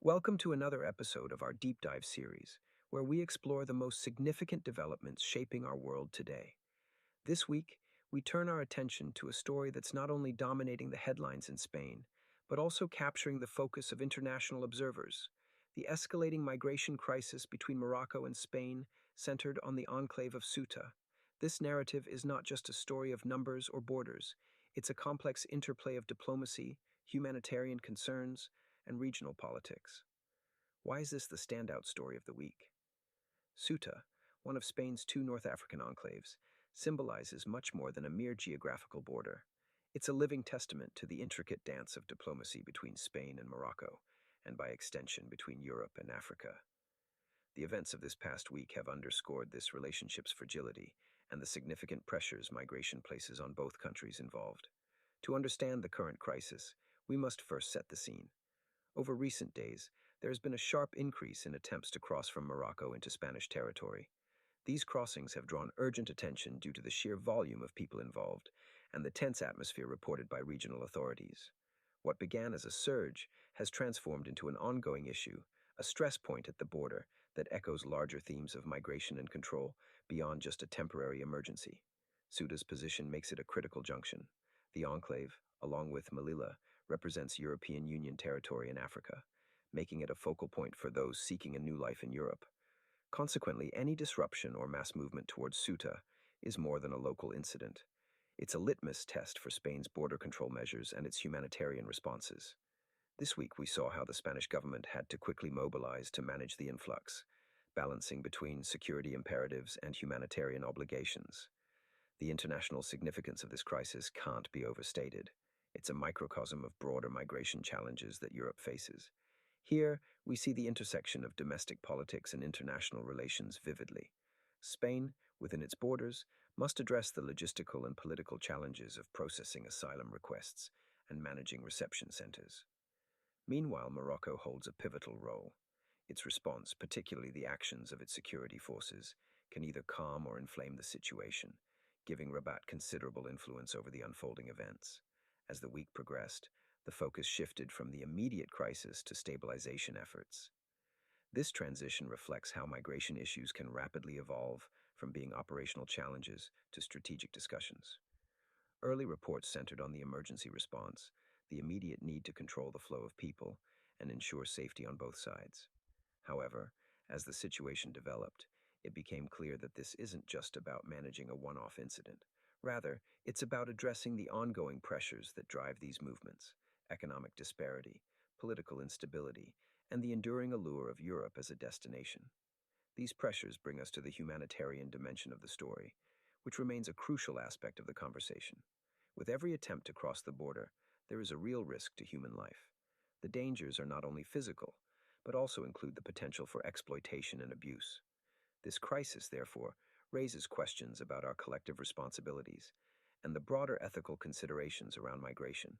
Welcome to another episode of our Deep Dive series, where we explore the most significant developments shaping our world today. This week, we turn our attention to a story that's not only dominating the headlines in Spain, but also capturing the focus of international observers: the escalating migration crisis between Morocco and Spain, centered on the enclave of Ceuta. This narrative is not just a story of numbers or borders, it's a complex interplay of diplomacy, humanitarian concerns, and regional politics. Why is this the standout story of the week? Ceuta, one of Spain's two North African enclaves, symbolizes much more than a mere geographical border. It's a living testament to the intricate dance of diplomacy between Spain and Morocco, and by extension between Europe and Africa. The events of this past week have underscored this relationship's fragility and the significant pressures migration places on both countries involved. To understand the current crisis, we must first set the scene. Over recent days, there has been a sharp increase in attempts to cross from Morocco into Spanish territory. These crossings have drawn urgent attention due to the sheer volume of people involved and the tense atmosphere reported by regional authorities. What began as a surge has transformed into an ongoing issue, a stress point at the border that echoes larger themes of migration and control beyond just a temporary emergency. Ceuta's position makes it a critical junction. The enclave, along with Melilla, represents European Union territory in Africa, making it a focal point for those seeking a new life in Europe. Consequently, any disruption or mass movement towards Ceuta is more than a local incident. It's a litmus test for Spain's border control measures and its humanitarian responses. This week, we saw how the Spanish government had to quickly mobilize to manage the influx, balancing between security imperatives and humanitarian obligations. The international significance of this crisis can't be overstated. It's a microcosm of broader migration challenges that Europe faces. Here, we see the intersection of domestic politics and international relations vividly. Spain, within its borders, must address the logistical and political challenges of processing asylum requests and managing reception centers. Meanwhile, Morocco holds a pivotal role. Its response, particularly the actions of its security forces, can either calm or inflame the situation, giving Rabat considerable influence over the unfolding events. As the week progressed, the focus shifted from the immediate crisis to stabilization efforts. This transition reflects how migration issues can rapidly evolve from being operational challenges to strategic discussions. Early reports centered on the emergency response, the immediate need to control the flow of people, and ensure safety on both sides. However, as the situation developed, it became clear that this isn't just about managing a one-off incident. Rather, it's about addressing the ongoing pressures that drive these movements: economic disparity, political instability, and the enduring allure of Europe as a destination. These pressures bring us to the humanitarian dimension of the story, which remains a crucial aspect of the conversation. With every attempt to cross the border, there is a real risk to human life. The dangers are not only physical, but also include the potential for exploitation and abuse. This crisis, therefore, raises questions about our collective responsibilities and the broader ethical considerations around migration.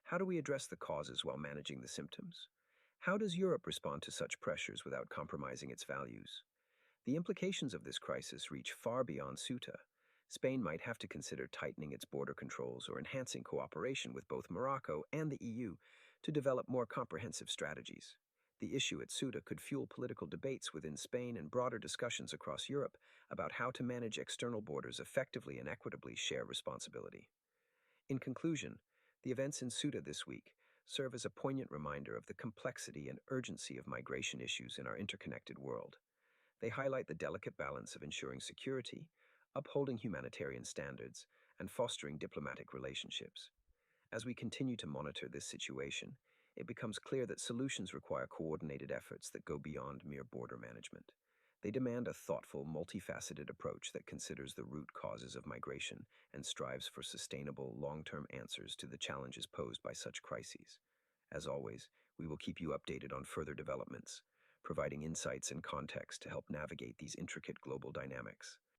How do we address the causes while managing the symptoms? How does Europe respond to such pressures without compromising its values? The implications of this crisis reach far beyond Ceuta. Spain might have to consider tightening its border controls or enhancing cooperation with both Morocco and the EU to develop more comprehensive strategies. The issue at Ceuta could fuel political debates within Spain and broader discussions across Europe about how to manage external borders effectively and equitably share responsibility. In conclusion, the events in Ceuta this week serve as a poignant reminder of the complexity and urgency of migration issues in our interconnected world. They highlight the delicate balance of ensuring security, upholding humanitarian standards, and fostering diplomatic relationships. As we continue to monitor this situation, it becomes clear that solutions require coordinated efforts that go beyond mere border management. They demand a thoughtful, multifaceted approach that considers the root causes of migration and strives for sustainable, long-term answers to the challenges posed by such crises. As always, we will keep you updated on further developments, providing insights and context to help navigate these intricate global dynamics.